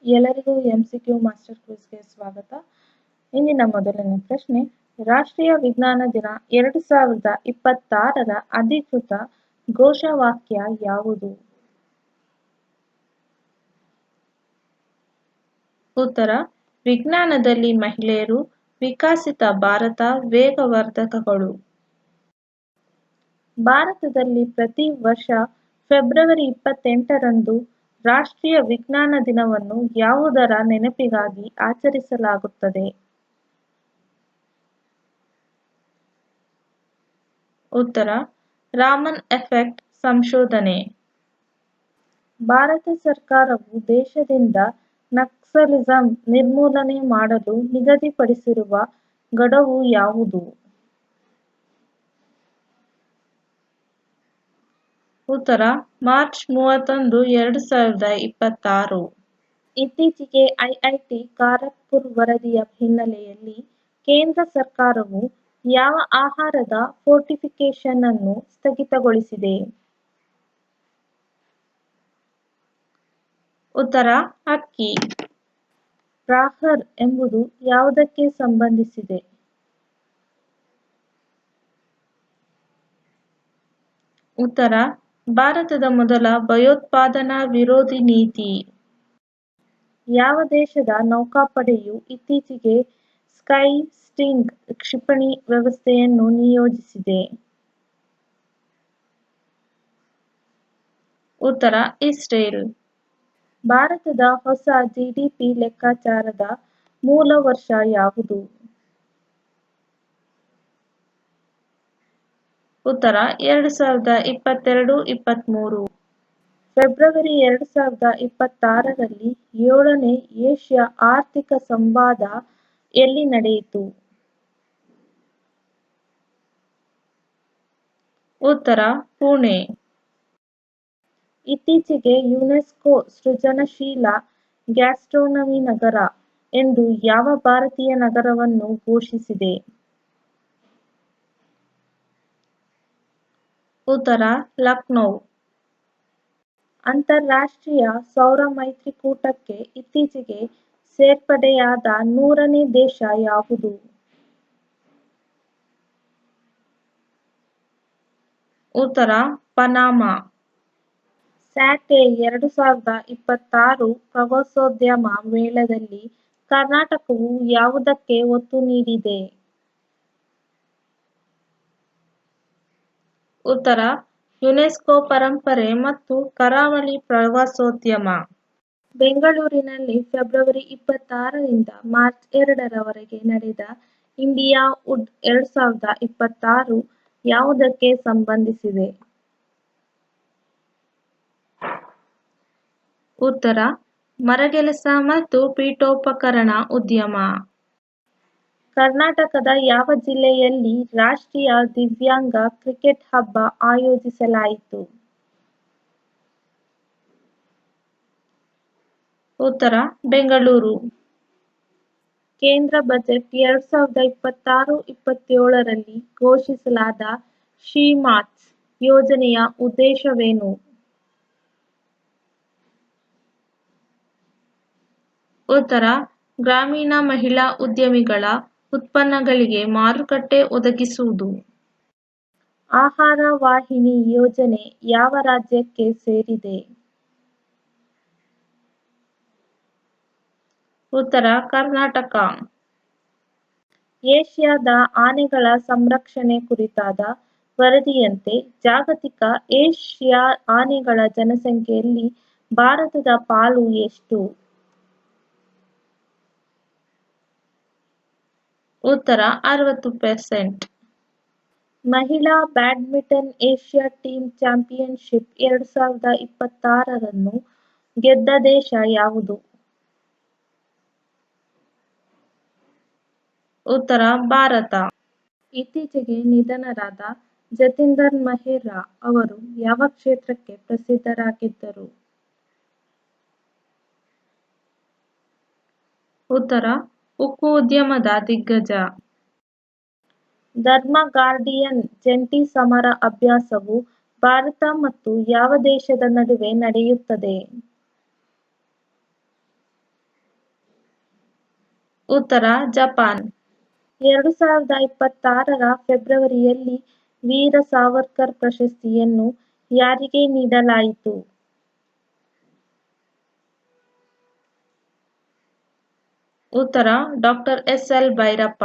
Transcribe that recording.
ಎಲ್ಲರಿಗೂ MCQ master ಕ್ವಿಜ್ಗೆ ಸ್ವಾಗತ. ಇಂದಿನ ಮೊದಲನೇ ಪ್ರಶ್ನೆ, ರಾಷ್ಟ್ರೀಯ ವಿಜ್ಞಾನ ದಿನ 2026ರ ಅಧಿಕೃತ ಘೋಷವಾಕ್ಯ ಯಾವುದು? ಉತ್ತರ: ವಿಜ್ಞಾನದಲ್ಲಿ ಮಹಿಳೆಯರು, ವಿಕಸಿತ ಭಾರತ, ವೇಗವರ್ಧಕಗಳು. ಭಾರತದಲ್ಲಿ ಪ್ರತಿ ವರ್ಷ ಫೆಬ್ರವರಿ 28ರಂದು ರಾಷ್ಟ್ರೀಯ ವಿಜ್ಞಾನ ದಿನವನ್ನು ಯಾವುದರ ನೆನಪಿಗಾಗಿ ಆಚರಿಸಲಾಗುತ್ತದೆ? ಉತ್ತರ: ರಾಮನ್ ಎಫೆಕ್ಟ್ ಸಂಶೋಧನೆ. ಭಾರತ ಸರ್ಕಾರವು ದೇಶದಿಂದ ನಕ್ಸಲಿಸಂ ನಿರ್ಮೂಲನೆ ಮಾಡಲು ನಿಗದಿಪಡಿಸಿರುವ ಗಡುವು ಯಾವುದು? ಉತ್ತರ: ಮಾರ್ಚ್ 31, 2026. ಇತ್ತೀಚೆಗೆ ಐಐಟಿ ಖರಗ್ಪುರ್ ವರದಿಯ ಹಿನ್ನೆಲೆಯಲ್ಲಿ ಕೇಂದ್ರ ಸರ್ಕಾರವು ಯಾವ ಆಹಾರದ ಫೋರ್ಟಿಫಿಕೇಶನ್ ಅನ್ನು ಸ್ಥಗಿತಗೊಳಿಸಿದೆ? ಉತ್ತರ: ಅಕ್ಕಿ. ಪ್ರಾಹರ್ ಎಂಬುದು ಯಾವುದಕ್ಕೆ ಸಂಬಂಧಿಸಿದೆ? ಉತ್ತರ: ಭಾರತದ ಮೊದಲ ಭಯೋತ್ಪಾದನಾ ವಿರೋಧಿ ನೀತಿ. ಯಾವ ದೇಶದ ನೌಕಾಪಡೆಯು ಇತ್ತೀಚೆಗೆ ಸ್ಕೈ ಸ್ಟಿಂಗ್ ಕ್ಷಿಪಣಿ ವ್ಯವಸ್ಥೆಯನ್ನು ನಿಯೋಜಿಸಿದೆ? ಉತ್ತರ: ಇಸ್ರೇಲ್. ಭಾರತದ ಹೊಸ ಜಿಡಿಪಿ ಲೆಕ್ಕಾಚಾರದ ಮೂಲ ವರ್ಷ ಯಾವುದು? ಉತ್ತರ: 2022-23. ಫೆಬ್ರವರಿ 2026ರಲ್ಲಿ 7ನೇ ಏಷ್ಯಾ ಆರ್ಥಿಕ ಸಂವಾದ ಎಲ್ಲಿ ನಡೆಯಿತು? ಉತ್ತರ: ಪುಣೆ. ಇತ್ತೀಚೆಗೆ ಯುನೆಸ್ಕೋ ಸೃಜನಶೀಲ ಗ್ಯಾಸ್ಟ್ರೋನಮಿ ನಗರ ಎಂದು ಯಾವ ಭಾರತೀಯ ನಗರವನ್ನು ಘೋಷಿಸಿದೆ? ಉತ್ತರ: ಲಕ್ನೋ. ಅಂತಾರಾಷ್ಟ್ರೀಯ ಸೌರ ಮೈತ್ರಿಕೂಟಕ್ಕೆ ಇತ್ತೀಚೆಗೆ ಸೇರ್ಪಡೆಯಾದ 100ನೇ ದೇಶ ಯಾವುದು? ಉತ್ತರ: ಪನಾಮ. ಸ್ಯಾಟೆ 2026 ಪ್ರವಾಸೋದ್ಯಮ ಮೇಳದಲ್ಲಿ ಕರ್ನಾಟಕವು ಯಾವುದಕ್ಕೆ ಒತ್ತು ನೀಡಿದೆ? ಉತ್ತರ: ಯುನೆಸ್ಕೋ ಪರಂಪರೆ ಮತ್ತು ಕರಾವಳಿ ಪ್ರವಾಸೋದ್ಯಮ. ಬೆಂಗಳೂರಿನಲ್ಲಿ ಫೆಬ್ರವರಿ 26ರಿಂದ ಮಾರ್ಚ್ 2ರವರೆಗೆ ನಡೆದ ಇಂಡಿಯಾ ವುಡ್ 2026 ಯಾವುದಕ್ಕೆ ಸಂಬಂಧಿಸಿದೆ? ಉತ್ತರ: ಮರಗೆಲಸ ಮತ್ತು ಪೀಠೋಪಕರಣ ಉದ್ಯಮ. ಕರ್ನಾಟಕದ ಯಾವ ಜಿಲ್ಲೆಯಲ್ಲಿ ರಾಷ್ಟ್ರೀಯ ದಿವ್ಯಾಂಗ ಕ್ರಿಕೆಟ್ ಹಬ್ಬ ಆಯೋಜಿಸಲಾಯಿತು? ಉತ್ತರ: ಬೆಂಗಳೂರು. ಕೇಂದ್ರ ಬಜೆಟ್ 2026-27ರಲ್ಲಿ ಘೋಷಿಸಲಾದ ಶಿ-ಮಾರ್ಟ್ಸ್ ಯೋಜನೆಯ ಉದ್ದೇಶವೇನು? ಉತ್ತರ: ಗ್ರಾಮೀಣ ಮಹಿಳಾ ಉದ್ಯಮಿಗಳ ಉತ್ಪನ್ನಗಳಿಗೆ ಮಾರುಕಟ್ಟೆ ಒದಗಿಸುವುದು. ಆಹಾರ ವಾಹಿನಿ ಯೋಜನೆ ಯಾವ ರಾಜ್ಯಕ್ಕೆ ಸೇರಿದೆ? ಉತ್ತರ: ಕರ್ನಾಟಕ. ಏಷ್ಯಾದ ಆನೆಗಳ ಸಂರಕ್ಷಣೆ ಕುರಿತಾದ ವರದಿಯಂತೆ ಜಾಗತಿಕ ಏಷ್ಯಾ ಆನೆಗಳ ಜನಸಂಖ್ಯೆಯಲ್ಲಿ ಭಾರತದ ಪಾಲು ಎಷ್ಟು? ಉತ್ತರ: 60%. ಮಹಿಳಾ ಬ್ಯಾಡ್ಮಿಂಟನ್ ಏಷ್ಯಾ ಟೀಮ್ ಚಾಂಪಿಯನ್ಶಿಪ್ 2026ರನ್ನು ಗೆದ್ದ ದೇಶ ಯಾವುದು? ಉತ್ತರ: ಭಾರತ. ಇತ್ತೀಚೆಗೆ ನಿಧನರಾದ ಜತಿಂದರ್ ಮೆಹ್ರಾ ಅವರು ಯಾವ ಕ್ಷೇತ್ರಕ್ಕೆ ಪ್ರಸಿದ್ಧರಾಗಿದ್ದರು? ಉತ್ತರ: ಉಕ್ಕು ಉದ್ಯಮದ ದಿಗ್ಗಜ. ಧರ್ಮ ಗಾರ್ಡಿಯನ್ ಜಂಟಿ ಸಮರ ಅಭ್ಯಾಸವು ಭಾರತ ಮತ್ತು ಯಾವ ದೇಶದ ನಡುವೆ ನಡೆಯುತ್ತದೆ? ಉತ್ತರ ಜಪಾನ್. 2026ರ ಫೆಬ್ರವರಿಯಲ್ಲಿ ವೀರ ಸಾವರ್ಕರ್ ಪ್ರಶಸ್ತಿಯನ್ನು ಯಾರಿಗೆ ನೀಡಲಾಯಿತು? ಉತ್ತರ ಡಾ. ಎಸ್. ಎಲ್. ಭೈರಪ್ಪ.